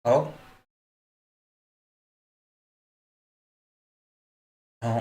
اهو. اهو.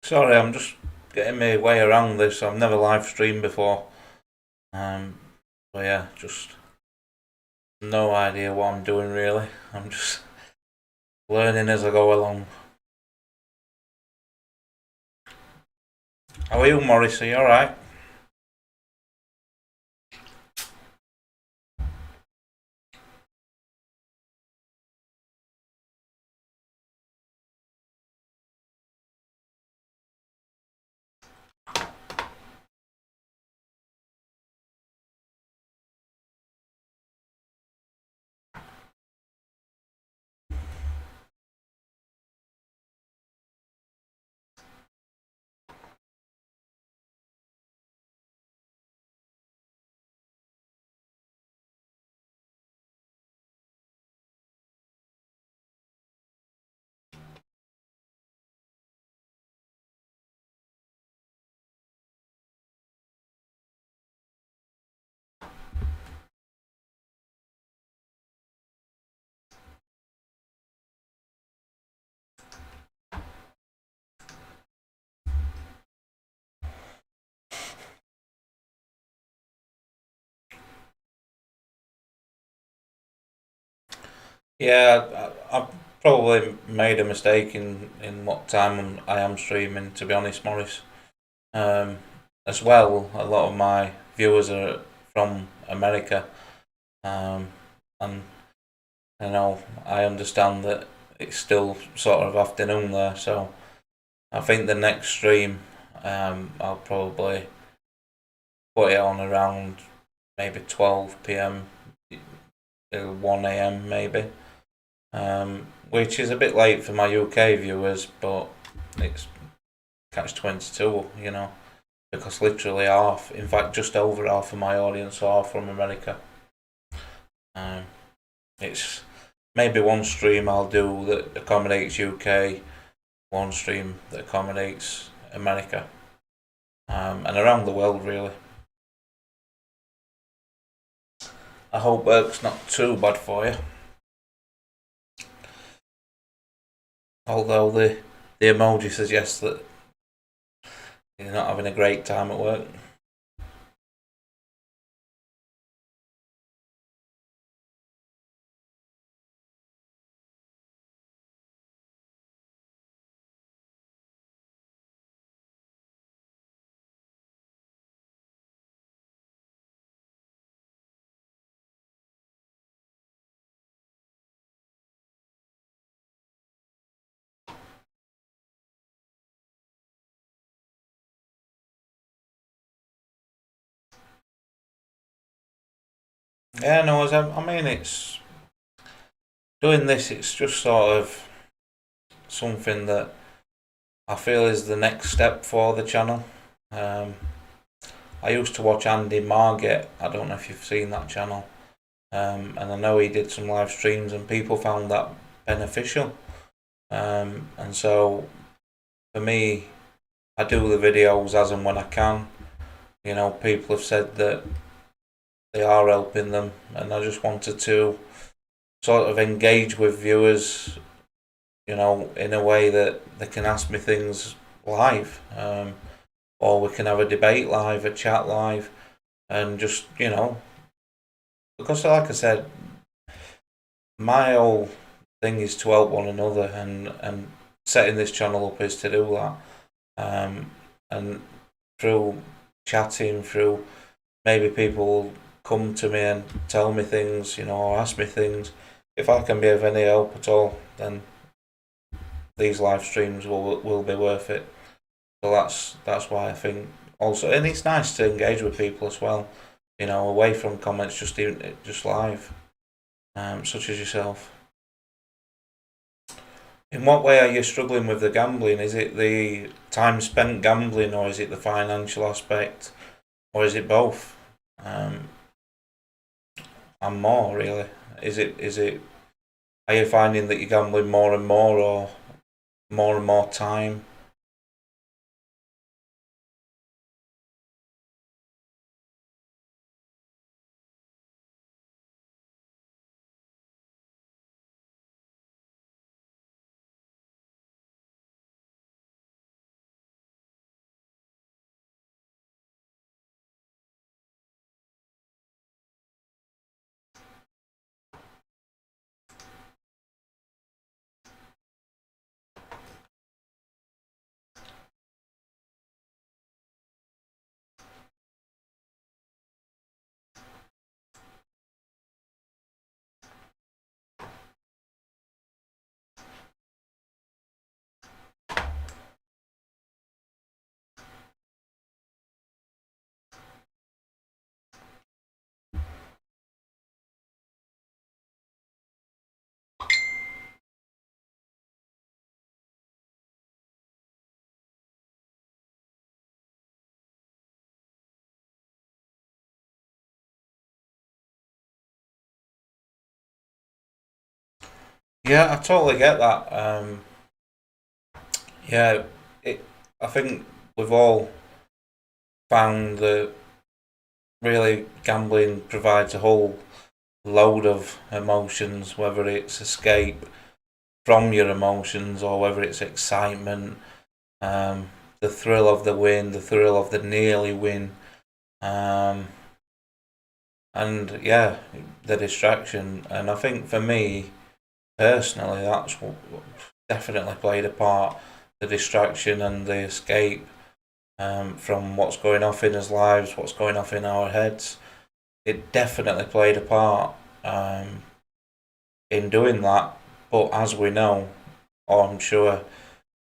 Sorry, I'm just getting my way around this. I've never live streamed before. Um, but yeah, just no idea what I'm doing really. I'm just learning as I go along. How are you, Morris? Are you alright? Yeah, I've probably made a mistake in what time I am streaming, to be honest, Morris. Um, as well, a lot of my viewers are from America. Um, and I understand that it's still sort of afternoon there, so I think the next stream, I'll probably put it on around maybe 12 p.m., 1 a.m. maybe, which is a bit late for my UK viewers, but it's catch 22, because literally half, in fact, just over half of my audience are from America. Um, it's maybe one stream I'll do that accommodates UK, one stream that accommodates America, and around the world, really. I hope work's not too bad for you. Although the emoji suggests that you're not having a great time at work. Yeah, no, I mean, it's doing this. It's just sort of something that I feel is the next step for the channel. Um, I used to watch Andy Marget. I don't know if you've seen that channel, and I know he did some live streams, and people found that beneficial. And so for me, I do the videos as and when I can. People have said that they are helping them, and I just wanted to sort of engage with viewers, in a way that they can ask me things live, or we can have a debate live, a chat live, and just, because like I said, my whole thing is to help one another, and setting this channel up is to do that. And through chatting, through maybe people will come to me and tell me things, or ask me things. If I can be of any help at all, then these live streams will be worth it. So that's why I think also, and it's nice to engage with people as well. Away from comments, just live, such as yourself. In what way are you struggling with the gambling? Is it the time spent gambling, or is it the financial aspect, or is it both? Um, and more really. Is it? Are you finding that you're gambling more and more, or more and more time? Yeah, I totally get that. Yeah, it. I think we've all found that really gambling provides a whole load of emotions, whether it's escape from your emotions or whether it's excitement, um, the thrill of the win, the thrill of the nearly win, um, and yeah, the distraction. And I think for me personally, that's what definitely played a part. The distraction and the escape from what's going off in his lives, what's going off in our heads. It definitely played a part in doing that. But as we know, or I'm sure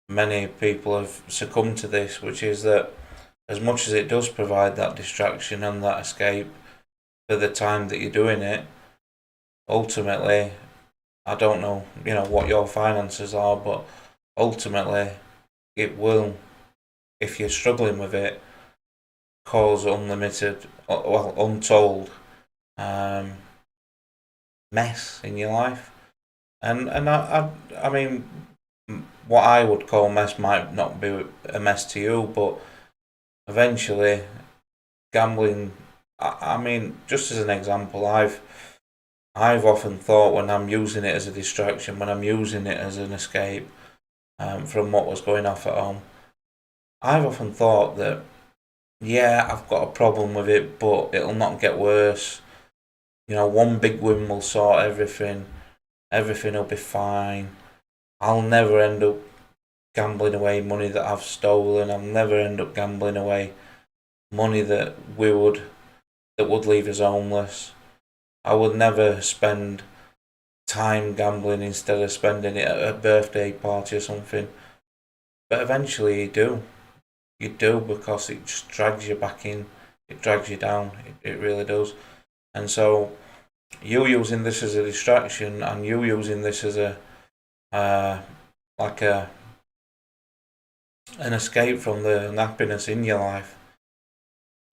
many people have succumbed to this, which is that as much as it does provide that distraction and that escape for the time that you're doing it, ultimately, I don't know, what your finances are, but ultimately, it will, if you're struggling with it, cause unlimited, well, untold um, mess in your life. And I mean, what I would call mess might not be a mess to you, but eventually, gambling. I mean, just as an example, I've often thought when I'm using it as a distraction, when I'm using it as an escape from what was going off at home, I've often thought that yeah, I've got a problem with it, but it'll not get worse. One big win will sort everything. Everything will be fine. I'll never end up gambling away money that I've stolen. I'll never end up gambling away money that would leave us homeless. I would never spend time gambling instead of spending it at a birthday party or something. But eventually you do. You do because it just drags you back in. It drags you down. It really does. And so you using this as a distraction and you using this as a like an escape from the unhappiness in your life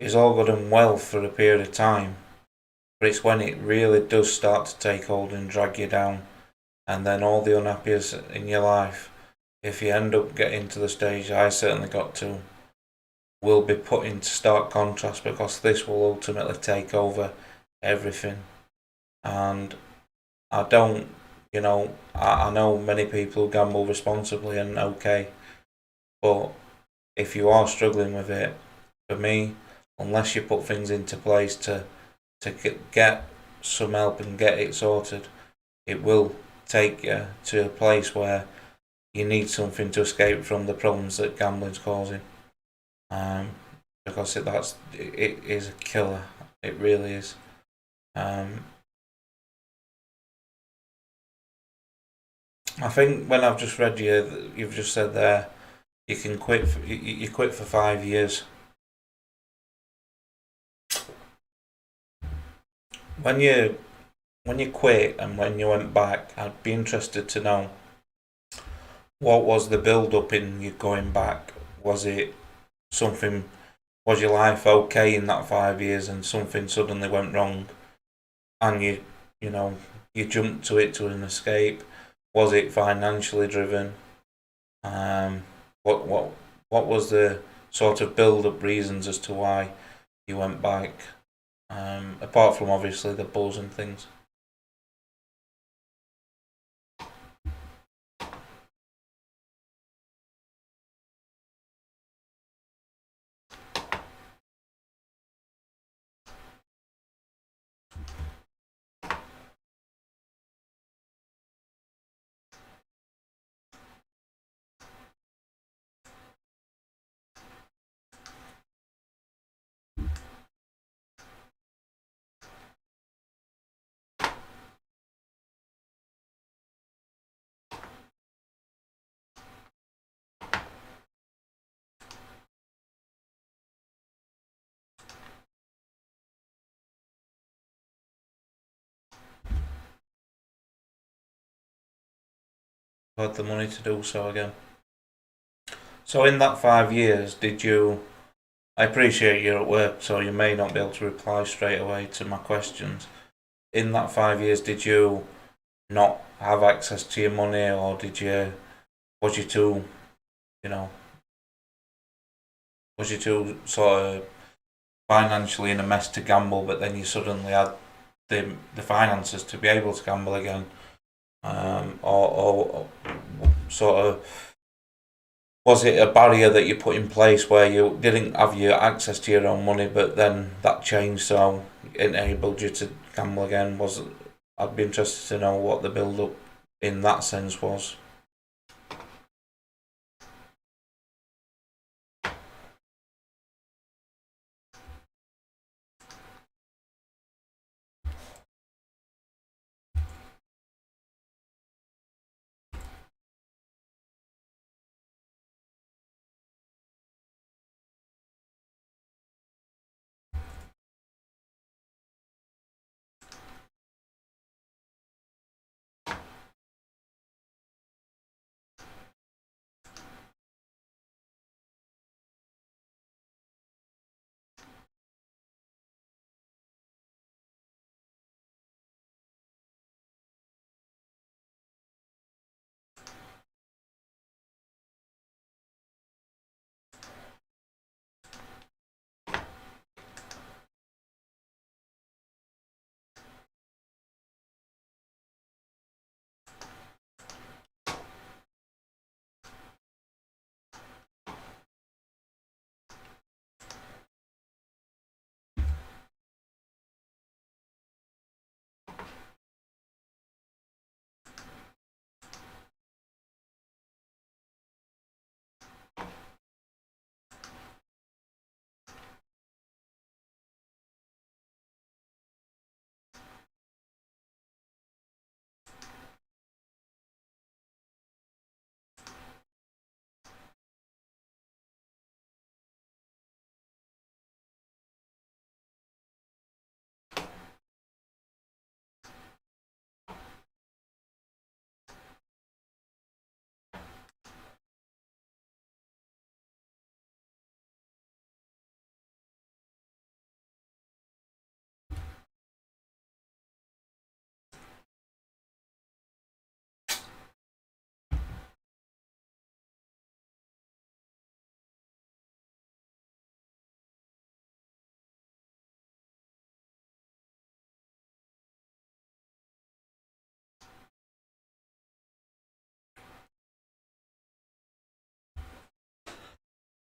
is all good and well for a period of time, but it's when it really does start to take hold and drag you down, and then all the unhappiness in your life, if you end up getting to the stage I certainly got to, will be put into stark contrast because this will ultimately take over everything. And I don't, I know many people who gamble responsibly and okay, but if you are struggling with it, for me, unless you put things into place to get some help and get it sorted, it will take you to a place where you need something to escape from the problems that gambling's causing. Um, because it is a killer. It really is. Um, I think when I've just read you've just said there, you can quit. You quit for 5 years. When you quit and when you went back, I'd be interested to know what was the build up in you going back. Was it something? Was your life okay in that 5 years and something suddenly went wrong and you know you jumped to it to an escape? Was it financially driven? Um, what was the sort of build up reasons as to why you went back? Apart from obviously the buzz and things. Had the money to do so again. So in that 5 years, did you? I appreciate you're at work, so you may not be able to reply straight away to my questions. In that 5 years, did you not have access to your money, or was you too, you know, was you too sort of financially in a mess to gamble, but then you suddenly had the finances to be able to gamble again, or sort of was it a barrier that you put in place where you didn't have your access to your own money, but then that changed so it enabled you to gamble again? I'd be interested to know what the build up in that sense was.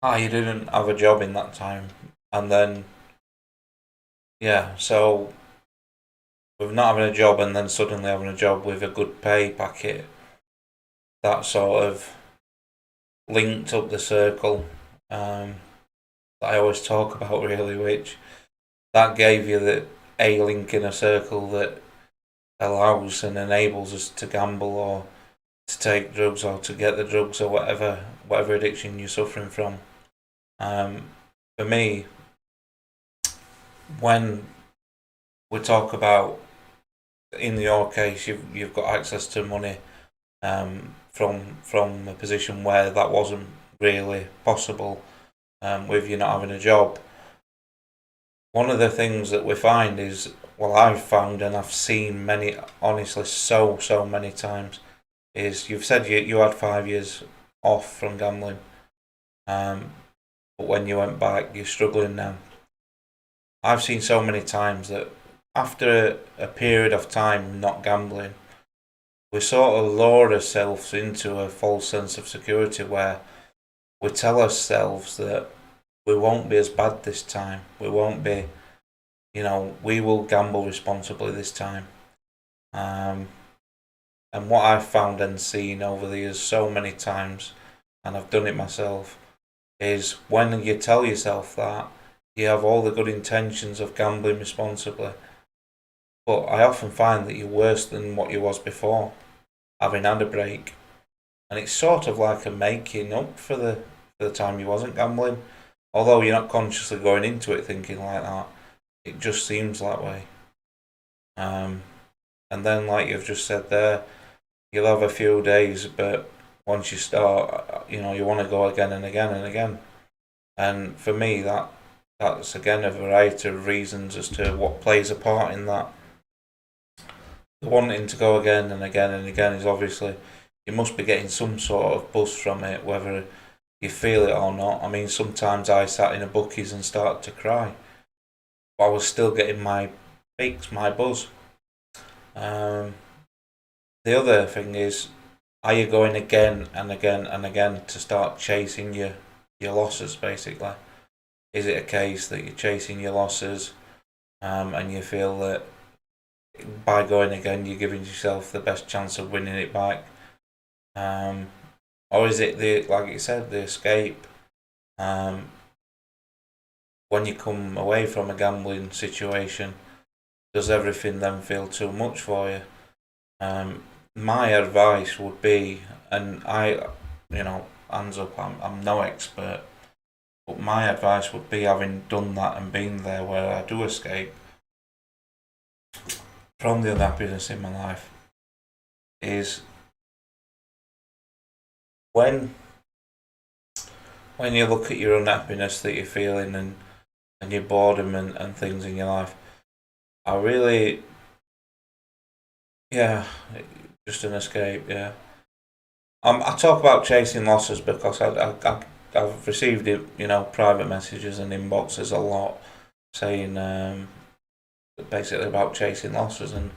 You didn't have a job in that time, and then yeah, so with not having a job and then suddenly having a job with a good pay packet, that sort of linked up the circle that I always talk about, really, which that gave you the a link in a circle that allows and enables us to gamble or to take drugs or to get the drugs or whatever addiction you're suffering from. For me, when we talk about, in your case, you've got access to money from a position where that wasn't really possible with you not having a job. One of the things that we find is, well, I've found and I've seen many, honestly, so many times, is you've said you had 5 years off from gambling, but when you went back, you're struggling now. I've seen so many times that after a period of time not gambling, we sort of lure ourselves into a false sense of security where we tell ourselves that we won't be as bad this time. We won't be, we will gamble responsibly this time. And what I've found and seen over the years so many times, and I've done it myself, is when you tell yourself that, you have all the good intentions of gambling responsibly. But I often find that you're worse than what you was before, having had a break. And it's sort of like a making up for the time you wasn't gambling. Although you're not consciously going into it thinking like that, it just seems that way. And then, like you've just said there, you'll have a few days, but once you start, you want to go again and again and again. And for me, that's again a variety of reasons as to what plays a part in that. the wanting to go again and again and again is obviously you must be getting some sort of buzz from it, whether you feel it or not. I mean, sometimes I sat in a bookies and started to cry, but I was still getting my peaks, my buzz. Um, the other thing is, are you going again and again and again to start chasing your losses? Basically, is it a case that you're chasing your losses, and you feel that by going again you're giving yourself the best chance of winning it back? Or is it the, like you said, the escape? When you come away from a gambling situation, does everything then feel too much for you? My advice would be, and hands up, I'm no expert, but my advice would be, having done that and been there where I do escape from the unhappiness in my life, is when you look at your unhappiness that you're feeling and your boredom and things in your life, I really, yeah, just an escape, yeah. I talk about chasing losses because I've received it, private messages and inboxes a lot saying basically about chasing losses, and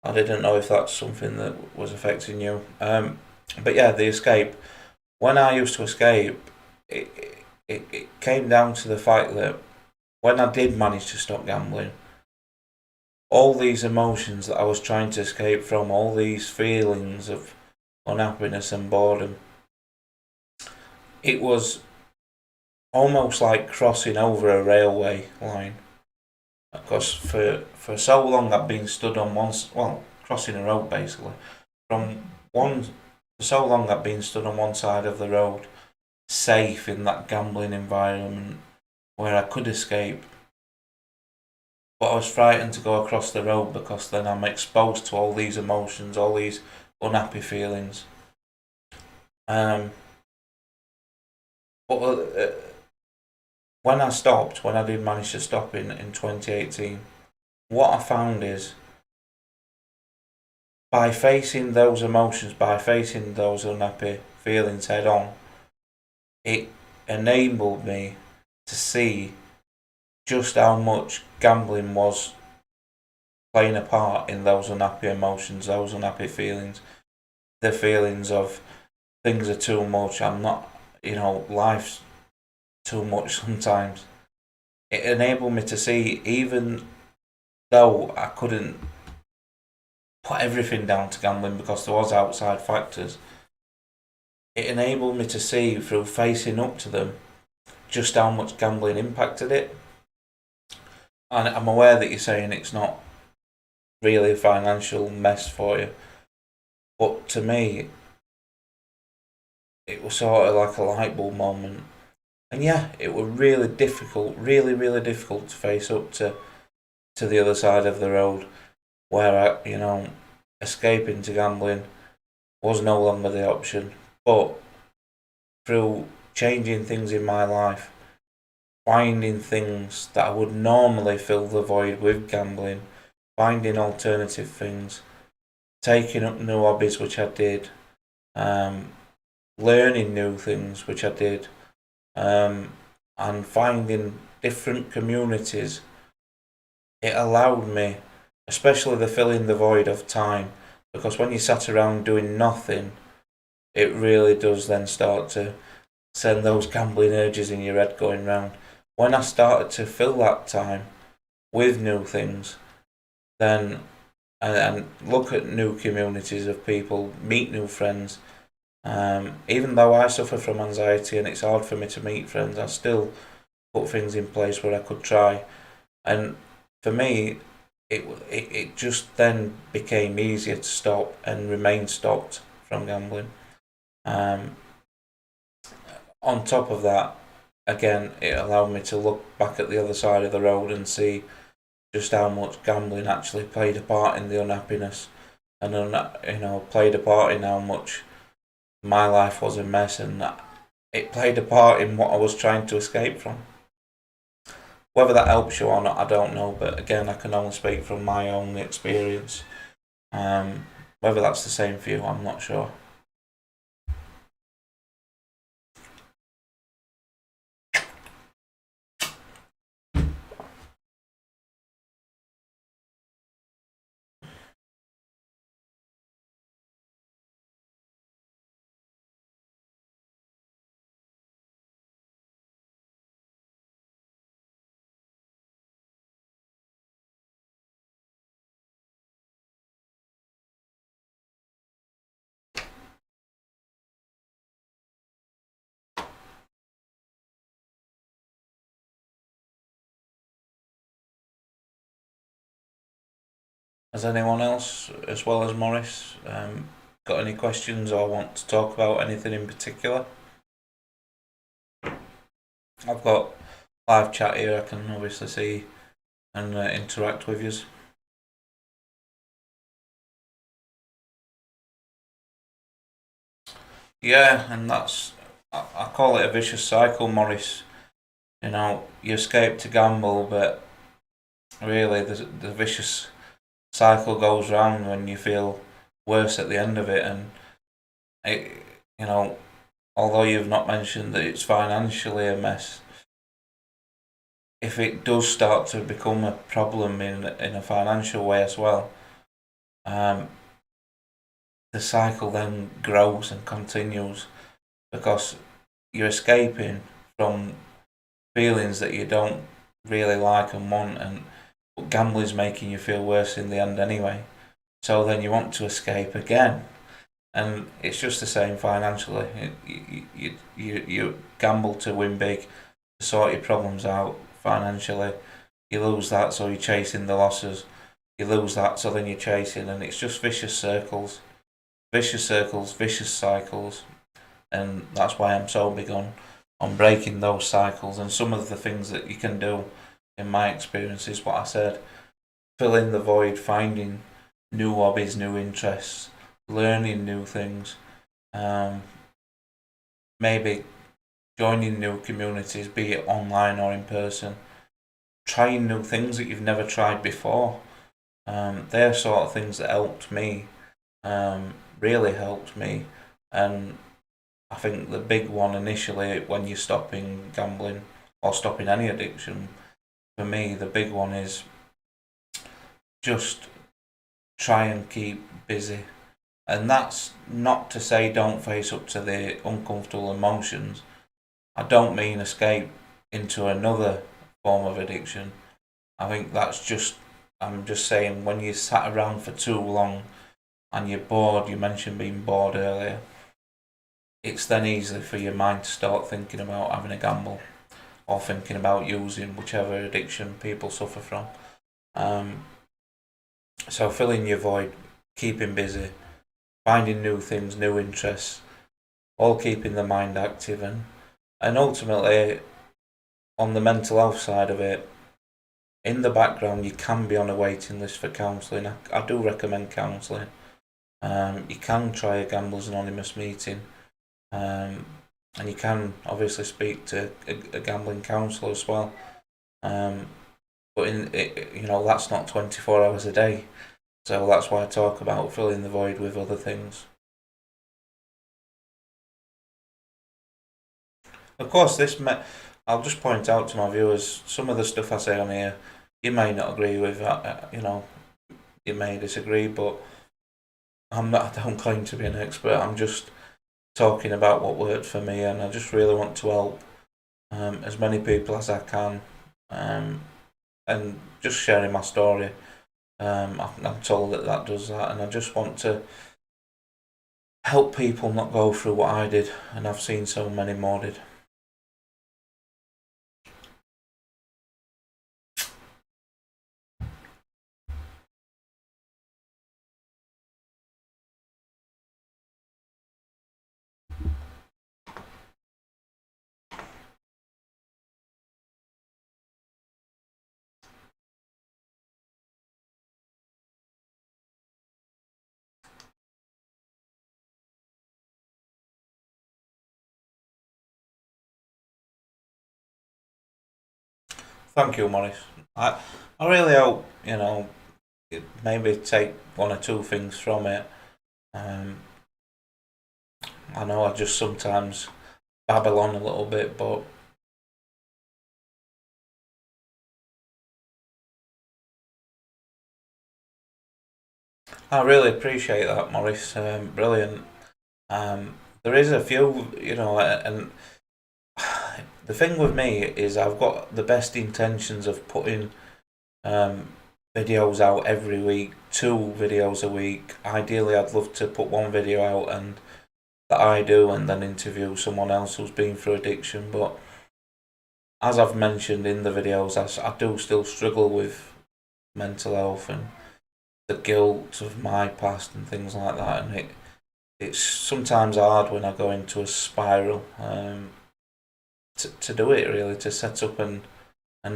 I didn't know if that's something that was affecting you. But yeah, the escape. When I used to escape, it came down to the fact that when I did manage to stop gambling, all these emotions that I was trying to escape from, all these feelings of unhappiness and boredom, it was almost like crossing over a railway line. Because for so long I've been stood on crossing a road basically. For so long I've been stood on one side of the road, safe in that gambling environment where I could escape. But I was frightened to go across the road because then I'm exposed to all these emotions, all these unhappy feelings. But when I did manage to stop in 2018, what I found is, by facing those emotions, by facing those unhappy feelings head on, it enabled me to see just how much gambling was playing a part in those unhappy emotions, those unhappy feelings, the feelings of things are too much, I'm not, life's too much sometimes. It enabled me to see, even though I couldn't put everything down to gambling because there was outside factors, it enabled me to see through facing up to them just how much gambling impacted it. And I'm aware that you're saying it's not really a financial mess for you, but to me, it was sort of like a light bulb moment. And yeah, it was really difficult, really difficult to face up to the other side of the road, where escaping to gambling was no longer the option. But through changing things in my life, finding things that I would normally fill the void with gambling, finding alternative things, taking up new hobbies, which I did, learning new things, which I did, and finding different communities, it allowed me, especially the filling the void of time, because when you sat around doing nothing, it really does then start to send those gambling urges in your head going round. When I started to fill that time with new things, then and look at new communities of people, meet new friends. Even though I suffer from anxiety and it's hard for me to meet friends, I still put things in place where I could try. And for me, it just then became easier to stop and remain stopped from gambling. Um, on top of that, again, it allowed me to look back at the other side of the road and see just how much gambling actually played a part in the unhappiness, and played a part in how much my life was a mess, and it played a part in what I was trying to escape from. Whether that helps you or not, I don't know, but again, I can only speak from my own experience. Whether that's the same for you, I'm not sure. Has anyone else, as well as Morris, got any questions or want to talk about anything in particular? I've got live chat here. I can obviously see and interact with you. Yeah, and I call it a vicious cycle, Morris. You know, you escape to gamble, but really the vicious cycle goes round when you feel worse at the end of it. And it, you know, although you've not mentioned that it's financially a mess, if it does start to become a problem in a financial way as well, um, the cycle then grows and continues because you're escaping from feelings that you don't really like and want, and gambling's making you feel worse in the end anyway. So then you want to escape again, and it's just the same financially. You gamble to win big, to sort your problems out financially. You lose that, so you're chasing the losses. You lose that, so then you're chasing, and it's just vicious circles, vicious cycles, and that's why I'm so big on breaking those cycles. And some of the things that you can do, in my experience, is what I said: fill in the void, finding new hobbies, new interests, learning new things, um, maybe joining new communities, be it online or in person, trying new things that you've never tried before. They're sort of things that helped me, really helped me, and I think the big one initially when you're stopping gambling or stopping any addiction, for me, the big one is just try and keep busy. And that's not to say don't face up to the uncomfortable emotions. I don't mean escape into another form of addiction. I think I'm just saying when you sat around for too long and you're bored, you mentioned being bored earlier, it's then easy for your mind to start thinking about having a gamble or thinking about using whichever addiction people suffer from. Um, so filling your void, keeping busy, finding new things, new interests, all keeping the mind active, and ultimately on the mental health side of it, in the background you can be on a waiting list for counselling. I do recommend counselling. You can try a Gamblers Anonymous meeting, um, and you can obviously speak to a gambling counsellor as well. But that's not 24 hours a day. So that's why I talk about filling the void with other things. Of course, I'll just point out to my viewers some of the stuff I say on here. You may not agree with, you may disagree, but I don't claim to be an expert. I'm just talking about what worked for me, and I just really want to help as many people as I can, um, and just sharing my story. I'm told that does that, and I just want to help people not go through what I did, and I've seen so many more did. Thank you, Morris. I really hope maybe take one or two things from it. I know I just sometimes babble on a little bit, but I really appreciate that, Maurice. Brilliant. There is a few, and the thing with me is I've got the best intentions of putting um, videos out every week, 2 videos a week. Ideally, I'd love to put one video out and that I do, and then interview someone else who's been through addiction. But as I've mentioned in the videos, I do still struggle with mental health and the guilt of my past and things like that, and it's sometimes hard when I go into a spiral to do it, really, to set up and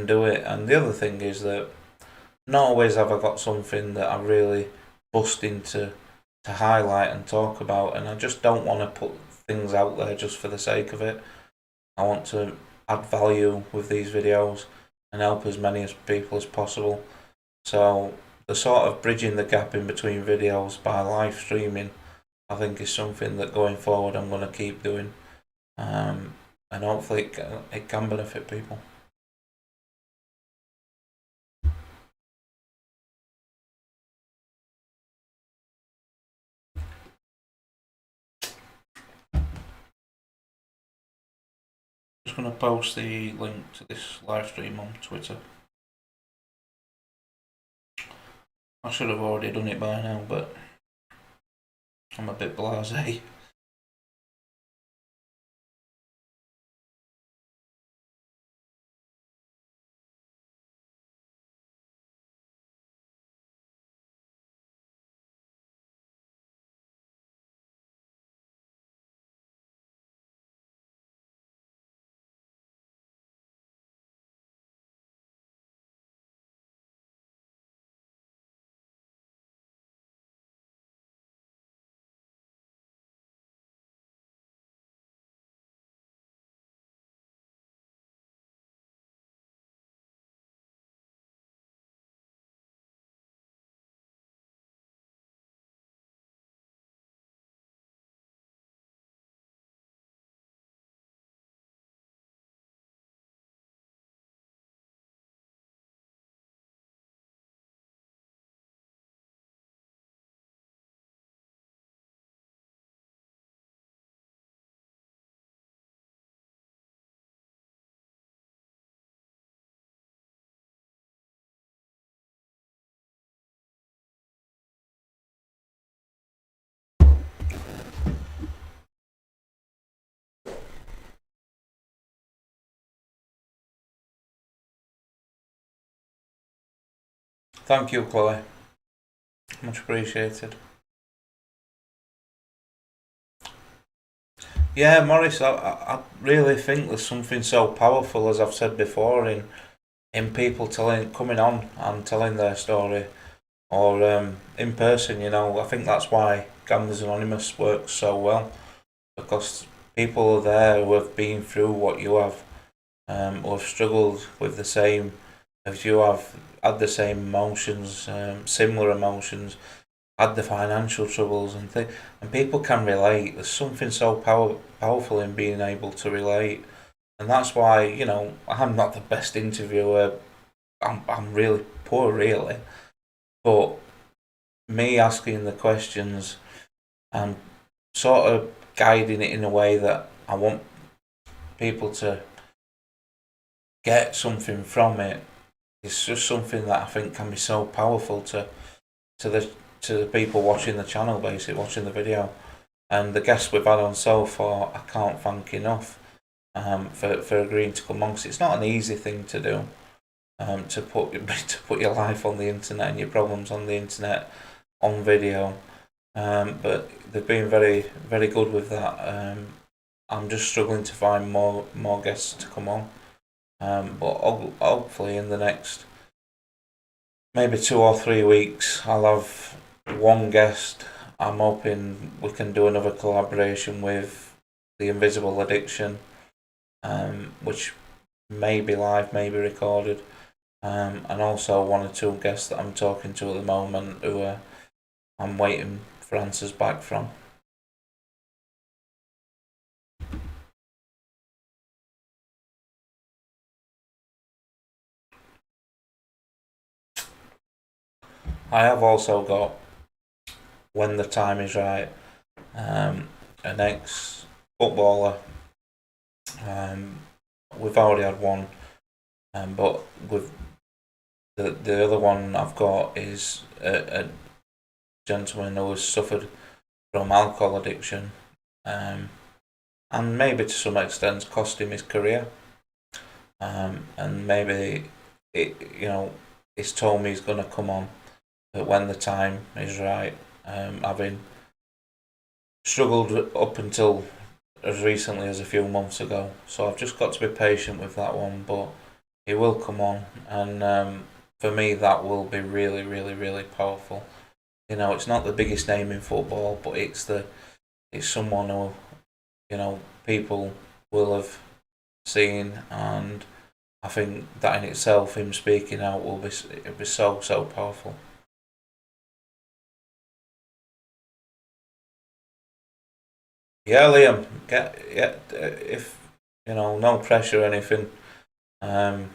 do it. And the other thing is that not always have I got something that I really bust into to highlight and talk about, and I just don't want to put things out there just for the sake of it. I want to add value with these videos and help as many as people as possible. So the sort of bridging the gap in between videos by live streaming, I think, is something that going forward I'm going to keep doing, and hopefully it can benefit people. Just going to post the link to this live stream on Twitter. I should have already done it by now, but I'm a bit blasé. Thank you, Chloe. Much appreciated. Yeah, Maurice, I really think there's something so powerful, as I've said before, in people coming on and telling their story, or in person. I think that's why Gamblers Anonymous works so well, because people are there who have been through what you have, who have struggled with the same as you have, had the same emotions, similar emotions, had the financial troubles and people can relate. There's something so powerful in being able to relate, and that's why I'm not the best interviewer. I'm really poor, really, but me asking the questions and sort of guiding it in a way that I want people to get something from it. It's just something that I think can be so powerful to the to the people watching the channel, basically watching the video, and the guests we've had on so far. I can't thank enough for agreeing to come on, because it's not an easy thing to do. To put your life on the internet and your problems on the internet on video, but they've been very very good with that. I'm just struggling to find more guests to come on. But hopefully in the next maybe 2 or 3 weeks, I'll have one guest. I'm hoping we can do another collaboration with the Invisible Addiction, which may be live, may be recorded. and also one or two guests that I'm talking to at the moment who I'm waiting for answers back from. I have also got When the Time Is Right, an ex footballer. We've already had one, but with the other one I've got is a gentleman who has suffered from alcohol addiction, and maybe to some extent cost him his career. And maybe he's told me he's going to come on, but when the time is right, having struggled up until as recently as a few months ago. So I've just got to be patient with that one, but he will come on, and for me that will be really, really, really powerful. It's not the biggest name in football, but it's someone who people will have seen, and I think that in itself, him speaking out it'll be so powerful. Yeah, Liam, if no pressure or anything. Um,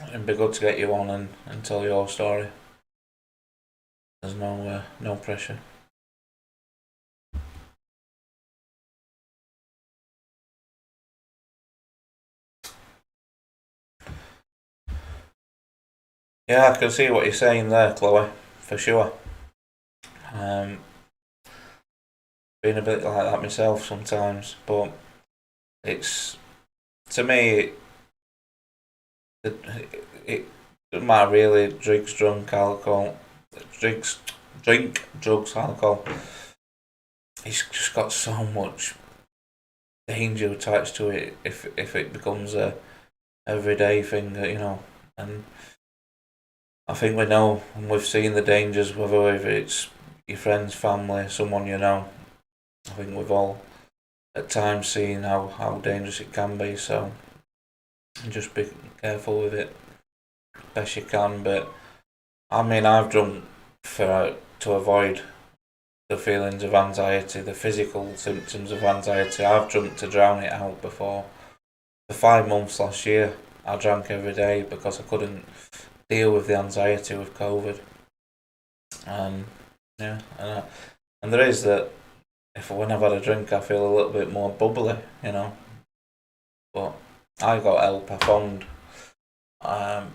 it'd be good to get you on and tell your story. There's no pressure. Yeah, I can see what you're saying there, Chloe, for sure. Um, Being a bit like that myself sometimes, but it's to me it, it doesn't matter really. Drinks, drunk, alcohol, drinks, drink, drugs, alcohol. It's just got so much danger attached to it if it becomes a everyday thing, and I think we know and we've seen the dangers, whether it's your friends, family, someone you know. I think we've all at times seen how dangerous it can be, so just be careful with it best you can. But I mean, I've drunk to avoid the feelings of anxiety, the physical symptoms of anxiety. I've drunk to drown it out before. For 5 months last year, I drank every day because I couldn't deal with the anxiety with COVID. And yeah, and there is that if when I've had a drink, I feel a little bit more bubbly. But I got help. I phoned a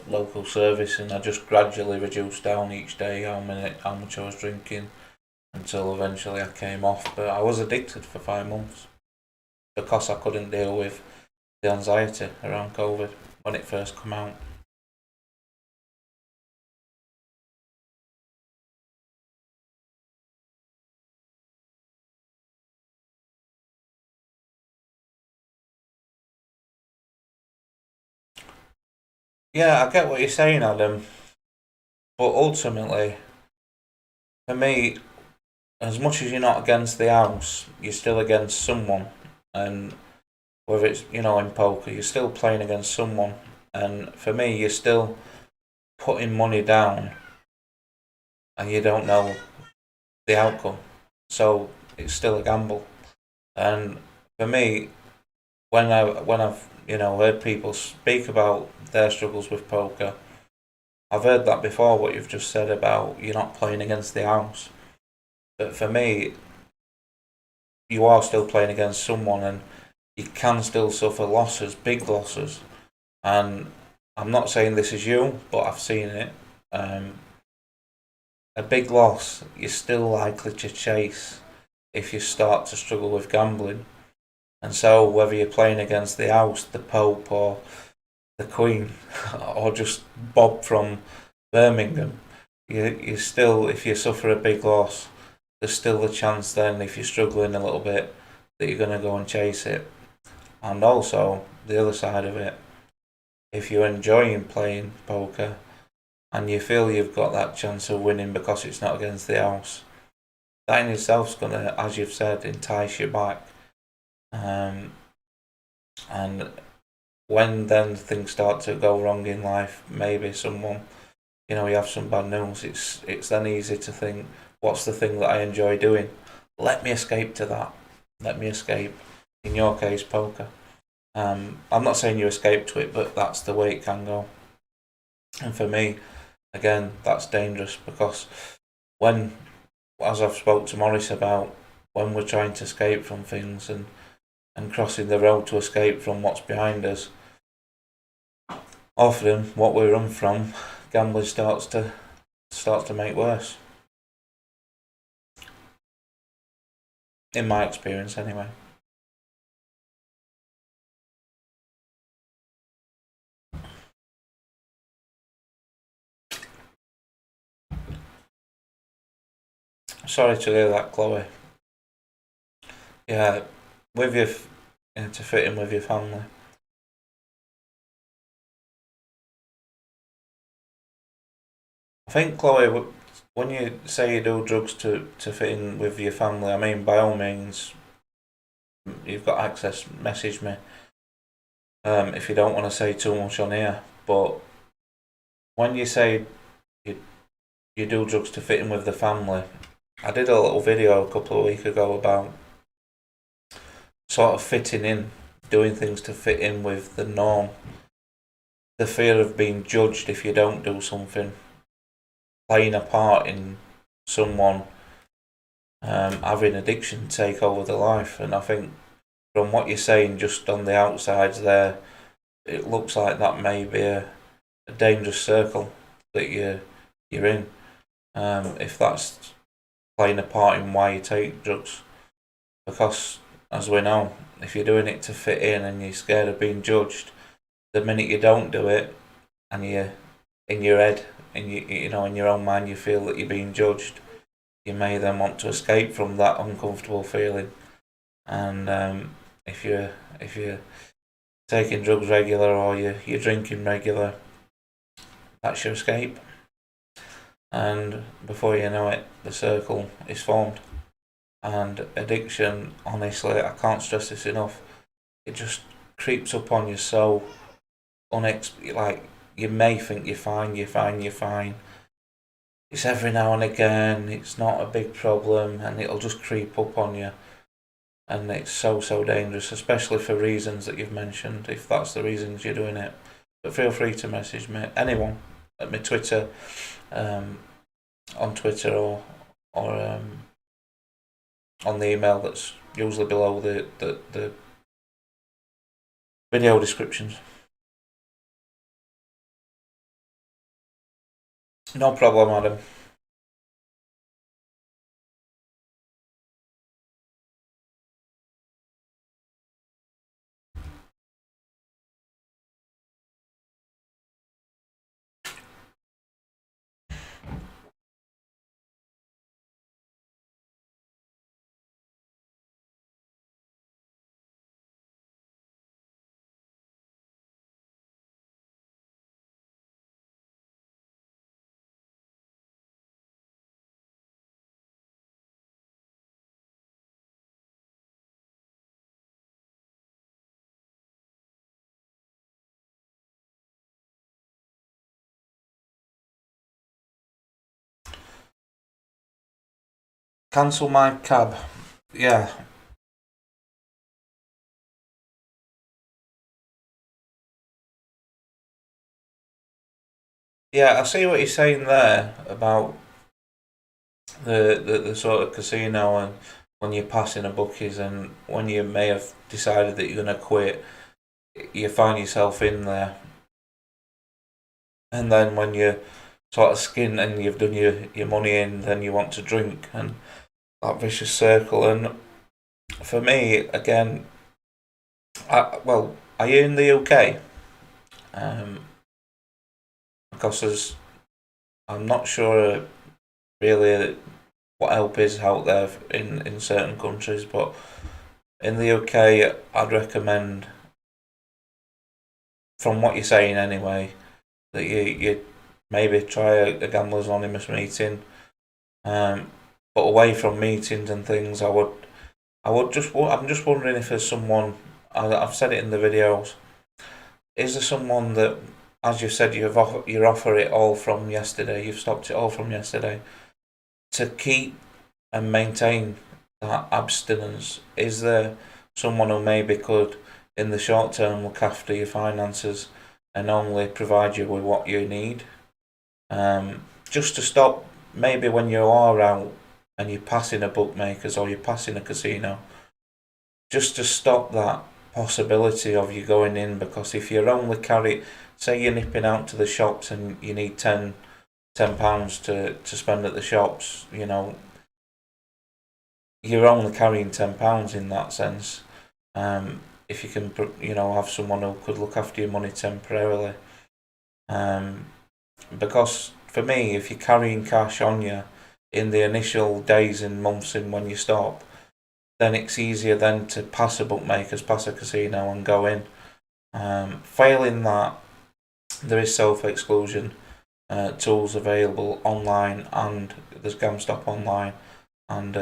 local service, and I just gradually reduced down each day how much I was drinking until eventually I came off. But I was addicted for 5 months because I couldn't deal with the anxiety around COVID when it first came out. Yeah, I get what you're saying, Adam. But ultimately, for me, as much as you're not against the house, you're still against someone. And whether it's, in poker, you're still playing against someone. And for me, you're still putting money down and you don't know the outcome. So it's still a gamble. And for me, when I've heard people speak about their struggles with poker, I've heard that before. What you've just said about you're not playing against the house, but for me, you are still playing against someone, and you can still suffer losses, big losses. And I'm not saying this is you, but I've seen it. Um, a big loss you're still likely to chase if you start to struggle with gambling. And so, whether you're playing against the house, the Pope, or the Queen, or just Bob from Birmingham, you still, if you suffer a big loss, there's still the chance then, if you're struggling a little bit, that you're going to go and chase it. And also, the other side of it, if you're enjoying playing poker and you feel you've got that chance of winning because it's not against the house, that in itself is going to, as you've said, entice you back. Um, and when then things start to go wrong in life, maybe someone, you have some bad news, it's then easy to think, what's the thing that I enjoy doing? Let me escape to that. Let me escape. In your case, poker. I'm not saying you escape to it, but that's the way it can go. And for me, again, that's dangerous because when, as I've spoke to Maurice about, when we're trying to escape from things and crossing the road to escape from what's behind us, often what we run from, gambling starts to make worse. In my experience, anyway. Sorry to hear that, Chloe. Yeah, with your to fit in with your family. I think, Chloe, when you say you do drugs to fit in with your family, I mean, by all means, you've got access. Message me if you don't want to say too much on here. But when you say you do drugs to fit in with the family, I did a little video a couple of weeks ago about sort of fitting in, doing things to fit in with the norm. The fear of being judged if you don't do something, playing a part in someone having addiction take over their life. And I think from what you're saying just on the outsides there, it looks like that may be a dangerous circle that you're in. If that's playing a part in why you take drugs, because as we know, if you're doing it to fit in and you're scared of being judged, the minute you don't do it and you in your head, in your own mind, you feel that you're being judged, you may then want to escape from that uncomfortable feeling. And if you're taking drugs regular or you're drinking regular, that's your escape. And before you know it, the circle is formed. And addiction, honestly, I can't stress this enough, it just creeps up on you so like, you may think you're fine. It's every now and again, it's not a big problem, and it'll just creep up on you. And it's so dangerous, especially for reasons that you've mentioned, if that's the reasons you're doing it. But feel free to message me, anyone, at my Twitter, on Twitter or on the email that's usually below the video descriptions. No problem, Adam. Cancel my cab. Yeah. Yeah, I see what you're saying there about the sort of casino, and when you're passing a bookies and when you may have decided that you're going to quit, you find yourself in there. And then when you're sort of skint and you've done your money in, then you want to drink, and that vicious circle. And for me, again, are you in the UK? Because I'm not sure really what help is out there in certain countries, but in the UK, I'd recommend, from what you're saying anyway, that you maybe try a Gamblers Anonymous meeting, but away from meetings and things, I'm just wondering if there's someone. I've said it in the videos. is there someone that, as you said, you offer it all from yesterday, you've stopped it all from yesterday, to keep and maintain that abstinence? Is there someone who maybe could, in the short term, look after your finances and only provide you with what you need? Just to stop, maybe when you are out and you're passing a bookmakers or you're passing a casino, just to stop that possibility of you going in, because if you're only say you're nipping out to the shops and you need £10 to spend at the shops, you're only carrying £10 in that sense. If you can, have someone who could look after your money temporarily. Because for me, if you're carrying cash on you in the initial days and months in when you stop, then it's easier then to pass a bookmakers, pass a casino and go in. Failing that, there is self-exclusion tools available online, and there's GamStop online and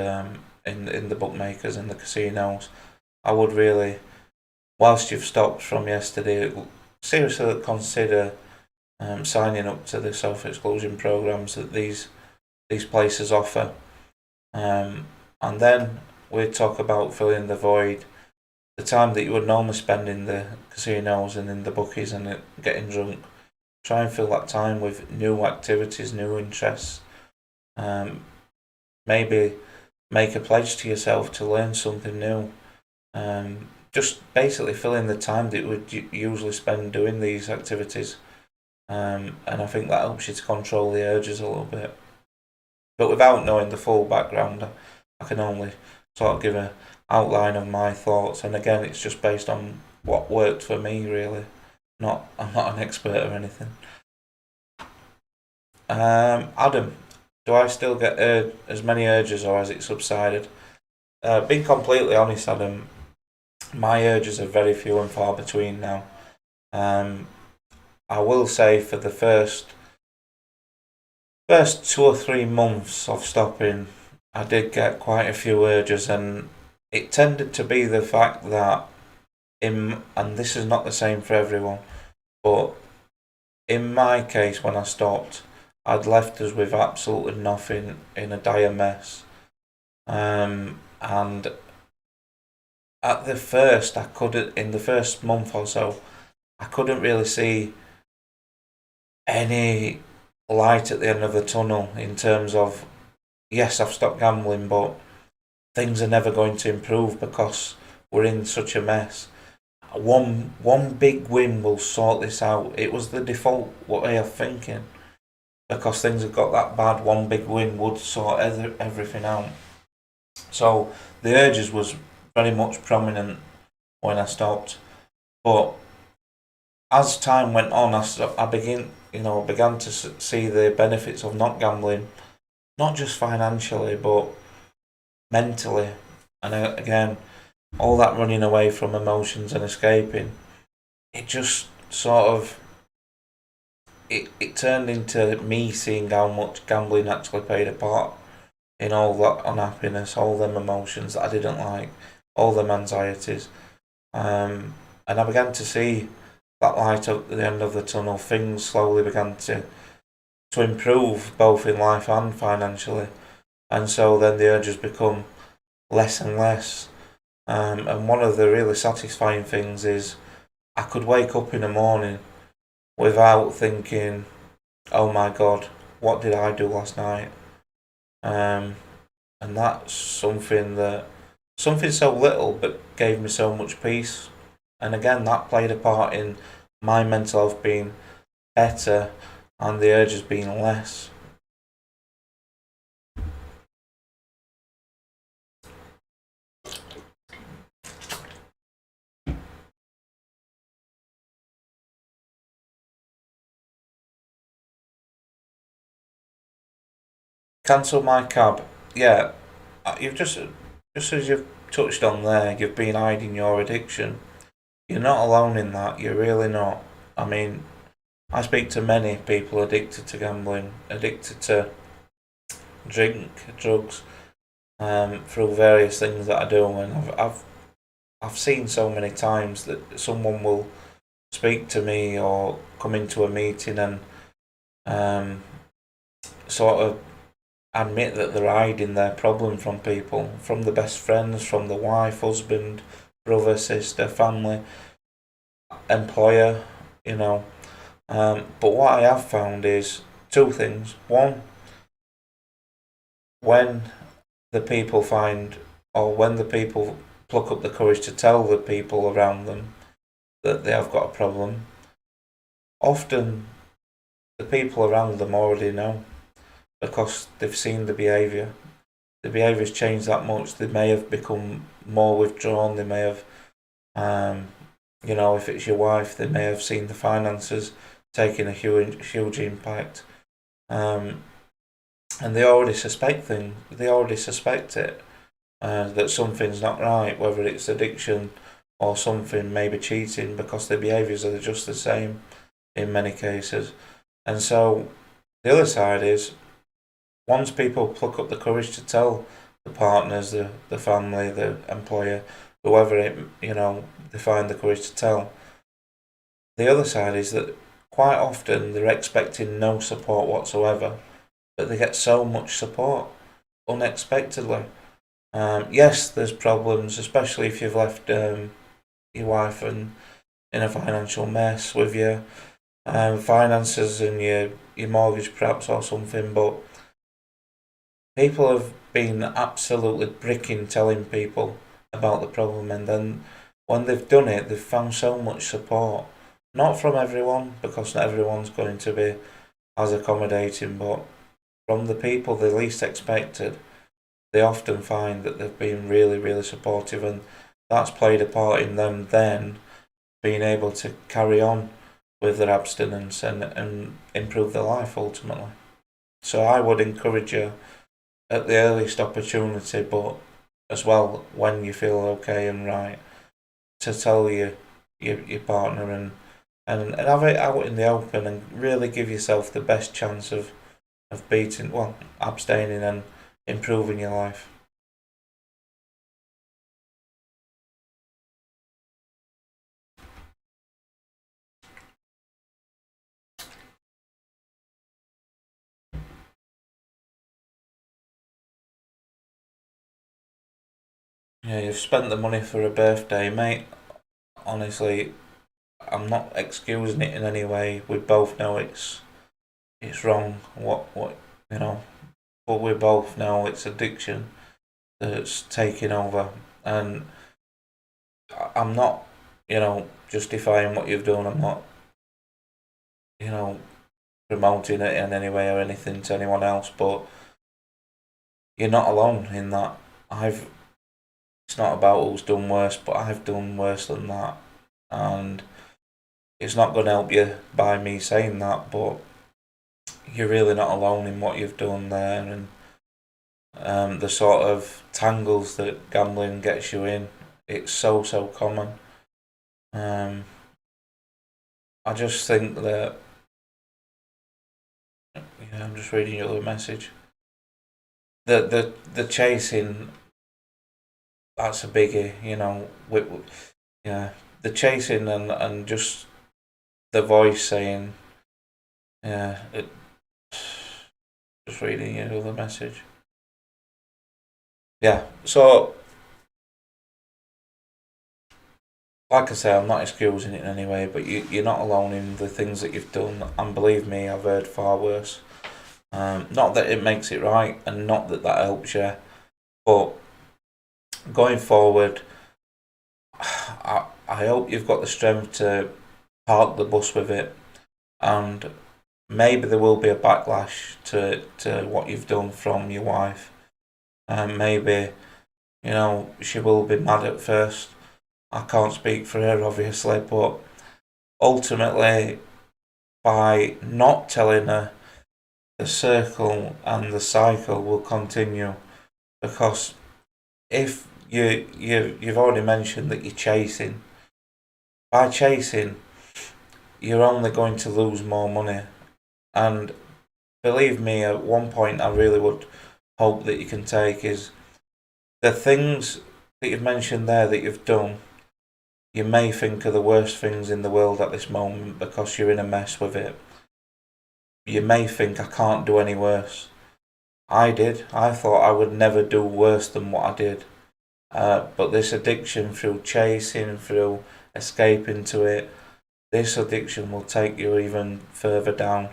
in the bookmakers and the casinos. I would really, whilst you've stopped from yesterday, seriously consider signing up to the self-exclusion programs that these places offer. And then we talk about filling the void, the time that you would normally spend in the casinos and in the bookies and getting drunk. Try and fill that time with new activities, new interests. Maybe make a pledge to yourself to learn something new. Just basically filling the time that you would usually spend doing these activities. And I think that helps you to control the urges a little bit. But without knowing the full background, I can only sort of give an outline of my thoughts. And again, it's just based on what worked for me, really. I'm not an expert or anything. Adam, do I still get as many urges, or has it subsided? Being completely honest, Adam, my urges are very few and far between now. I will say for the first 2 or 3 months of stopping, I did get quite a few urges, and it tended to be the fact that and this is not the same for everyone, but in my case, when I stopped, I'd left us with absolutely nothing, in a dire mess. And at the first, in the first month or so, I couldn't really see any light at the end of the tunnel in terms of, yes, I've stopped gambling, but things are never going to improve because we're in such a mess. One big win will sort this out. It was the default way of thinking, because things have got that bad. One big win would sort everything out. So the urges was very much prominent when I stopped, but as time went on, I began to see the benefits of not gambling, not just financially but mentally. And again, all that running away from emotions and escaping, it just sort of it turned into me seeing how much gambling actually played a part in all that unhappiness, all them emotions that I didn't like, all them anxieties. And I began to see that light at the end of the tunnel. Things slowly began to improve, both in life and financially. And so then the urges become less and less. And one of the really satisfying things is I could wake up in the morning without thinking, oh my God, what did I do last night? And that's something so little but gave me so much peace. And again, that played a part in my mental health being better and the urges being less. Cancel my cab. Yeah, you've just as you've touched on there, you've been hiding your addiction. You're not alone in that. You're really not. I mean, I speak to many people addicted to gambling, addicted to drink, drugs, through various things that I do, and I've seen so many times that someone will speak to me or come into a meeting and sort of admit that they're hiding their problem from people, from the best friends, from the wife, husband, brother, sister, family, employer, you know. But what I have found is two things. One, when the people find, or when the people pluck up the courage to tell the people around them that they have got a problem, often the people around them already know because they've seen the behaviour. The behaviour's changed that much. They may have become more withdrawn. They may have, if it's your wife, they may have seen the finances taking a huge impact. And they already suspect things. They already suspect it. That something's not right, whether it's addiction or something, maybe cheating, because their behaviours are just the same in many cases. And so the other side is, once people pluck up the courage to tell the partners, the family, the employer, whoever they find the courage to tell, the other side is that quite often they're expecting no support whatsoever, but they get so much support unexpectedly. Yes, there's problems, especially if you've left your wife in a financial mess with your finances and your mortgage perhaps or something, but people have been absolutely bricking telling people about the problem, and then when they've done it, they've found so much support. Not from everyone, because not everyone's going to be as accommodating, but from the people they least expected, they often find that they've been really, really supportive, and that's played a part in them then being able to carry on with their abstinence and improve their life ultimately. So I would encourage you at the earliest opportunity, but as well when you feel okay and right, to tell your partner and have it out in the open and really give yourself the best chance of abstaining and improving your life. Yeah, you've spent the money for a birthday, mate. Honestly, I'm not excusing it in any way. We both know it's wrong. What you know, but we both know it's addiction that's taking over, and I'm not, justifying what you've done. I'm not, you know, promoting it in any way or anything to anyone else. But you're not alone in that. It's not about who's done worse, but I've done worse than that, and it's not going to help you by me saying that. But you're really not alone in what you've done there, and the sort of tangles that gambling gets you in. It's so common. I just think that, I'm just reading your other message. The chasing, that's a biggie, yeah, the chasing and just the voice saying, yeah, just reading your other message. Yeah, so like I say, I'm not excusing it in any way, but you're not alone in the things that you've done, and believe me, I've heard far worse. Not that it makes it right, and not that that helps you, but going forward, I hope you've got the strength to park the bus with it, and maybe there will be a backlash to what you've done from your wife, and maybe she will be mad at first. I can't speak for her, obviously, but ultimately, by not telling her, the circle and the cycle will continue, because if you've already mentioned that you're chasing, by chasing, you're only going to lose more money. And believe me, at one point, I really would hope that you can take is the things that you've mentioned there that you've done. you may think of the worst things in the world at this moment because you're in a mess with it. You may think, I can't do any worse. I did. I thought I would never do worse than what I did. But this addiction, through chasing, through escaping to it, this addiction will take you even further down.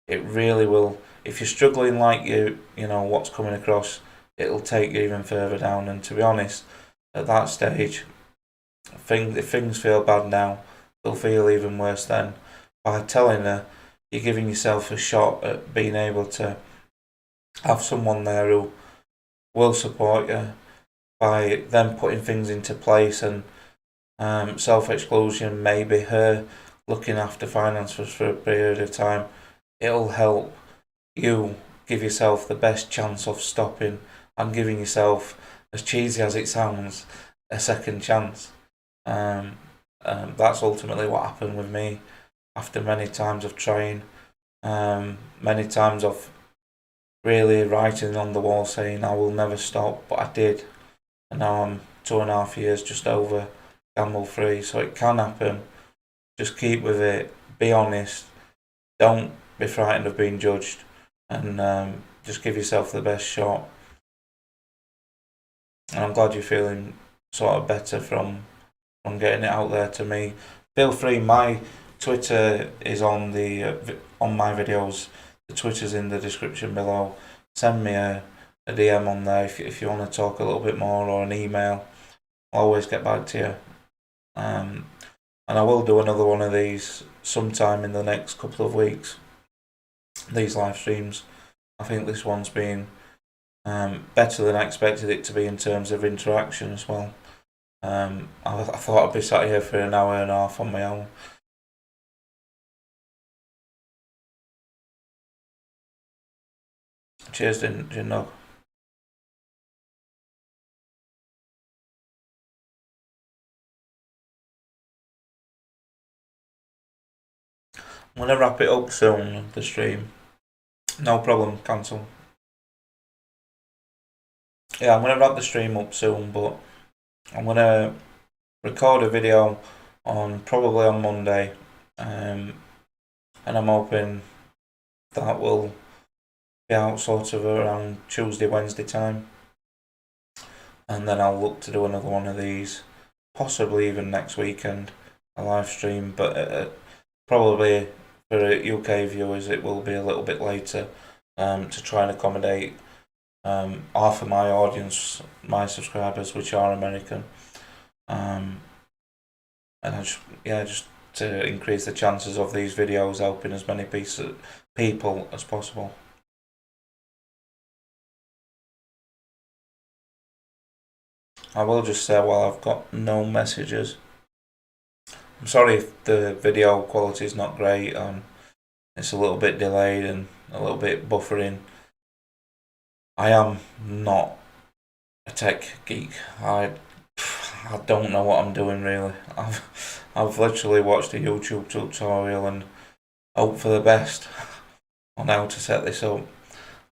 It really will. If you're struggling like you know what's coming across, it'll take you even further down. And to be honest, at that stage, if things feel bad now, they'll feel even worse then. By telling her, you're giving yourself a shot at being able to have someone there who will support you, by them putting things into place, and self-exclusion, maybe her looking after finances for a period of time. It'll help you give yourself the best chance of stopping and giving yourself, as cheesy as it sounds, a second chance. That's ultimately what happened with me after many times of trying, many times of really writing on the wall saying I will never stop, but I did. And now I'm 2.5 years just over gamble free, so it can happen. Just keep with it, be honest, don't be frightened of being judged, and just give yourself the best shot. And I'm glad you're feeling sort of better from getting it out there to me. Feel free, my Twitter is on my videos. The Twitter's in the description below. Send me a DM on there if you want to talk a little bit more, or an email. I'll always get back to you. And I will do another one of these sometime in the next couple of weeks. These live streams. I think this one's been better than I expected it to be in terms of interaction as well. I thought I'd be sat here for an hour and a half on my own. Cheers, didn't know. I'm going to wrap it up soon, the stream. No problem, cancel. Yeah, I'm going to wrap the stream up soon, but I'm going to record a video probably on Monday, and I'm hoping that will be out sort of around Tuesday, Wednesday time. And then I'll look to do another one of these, possibly even next weekend, a live stream, but probably for UK viewers it will be a little bit later, to try and accommodate half of my audience, my subscribers, which are American, and just to increase the chances of these videos helping as many people as possible. I will just say, while I've got no messages, I'm sorry if the video quality is not great. It's a little bit delayed and a little bit buffering. I am not a tech geek. I don't know what I'm doing really. I've literally watched a YouTube tutorial and hope for the best on how to set this up.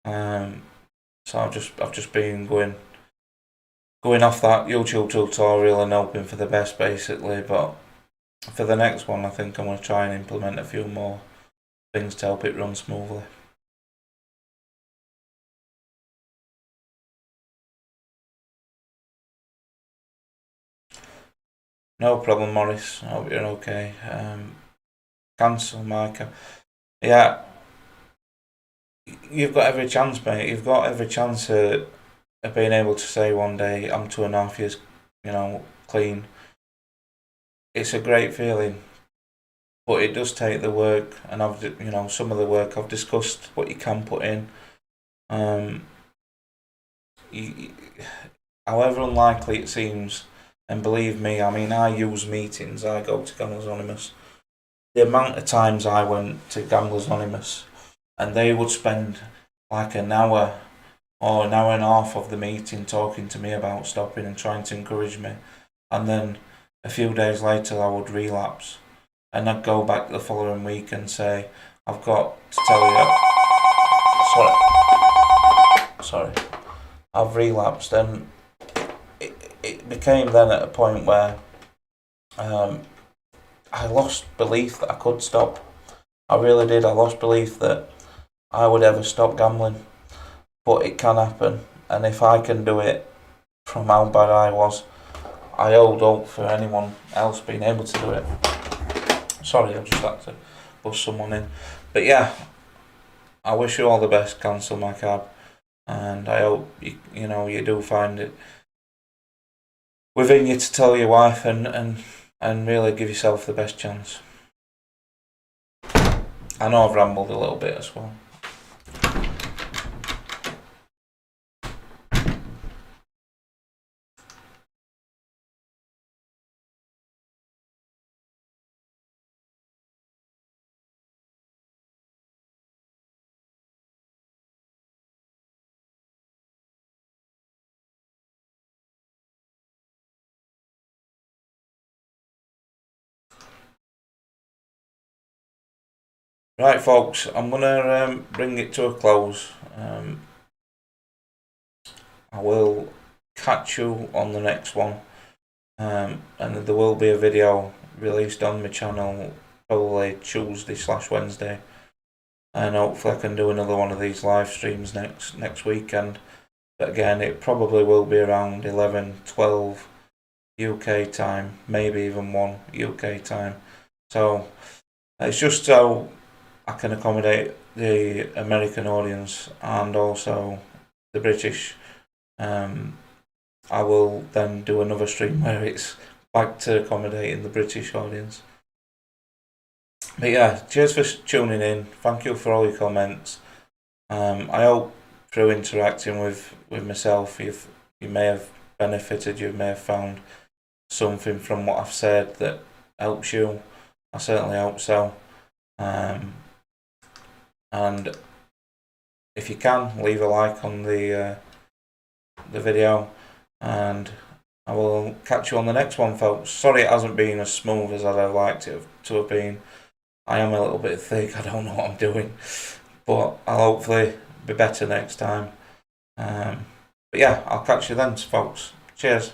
So I've just been going off that YouTube tutorial and hoping for the best basically. But for the next one, I think I'm going to try and implement a few more things to help it run smoothly. No problem, Morris. I hope you're okay. Cancel, Micah. Yeah, you've got every chance, mate. You've got every chance of being able to say one day, I'm 2.5 years, clean. It's a great feeling, but it does take the work, and some of the work I've discussed what you can put in. However unlikely it seems, and believe me, I use meetings, I go to Gamblers Anonymous. The amount of times I went to Gamblers Anonymous, and they would spend like an hour or an hour and a half of the meeting talking to me about stopping and trying to encourage me, and then a few days later I would relapse, and I'd go back the following week and say, I've got to tell you, sorry, I've relapsed, and it became then at a point where I lost belief that I could stop. I really did. I lost belief that I would ever stop gambling, but it can happen. And if I can do it from how bad I was, I hold hope for anyone else being able to do it. Sorry, I just had to bust someone in. But yeah, I wish you all the best, Cancel My Cab, and I hope you do find it within you to tell your wife and really give yourself the best chance. I know I've rambled a little bit as well. Right, folks, I'm gonna bring it to a close. I will catch you on the next one, and there will be a video released on my channel probably Tuesday/Wednesday, and hopefully I can do another one of these live streams next weekend. But again, it probably will be around 11-12 UK time, maybe even 1 UK time. So it's just so I can accommodate the American audience and also the British. I will then do another stream where it's back to accommodating the British audience. But yeah, cheers for tuning in. Thank you for all your comments. I hope through interacting with myself, you may have benefited, you may have found something from what I've said that helps you. I certainly hope so. And if you can, leave a like on the video, and I will catch you on the next one, folks. Sorry it hasn't been as smooth as I'd have liked it to have been. I am a little bit thick, I don't know what I'm doing, but I'll hopefully be better next time. But yeah, I'll catch you then, folks. Cheers.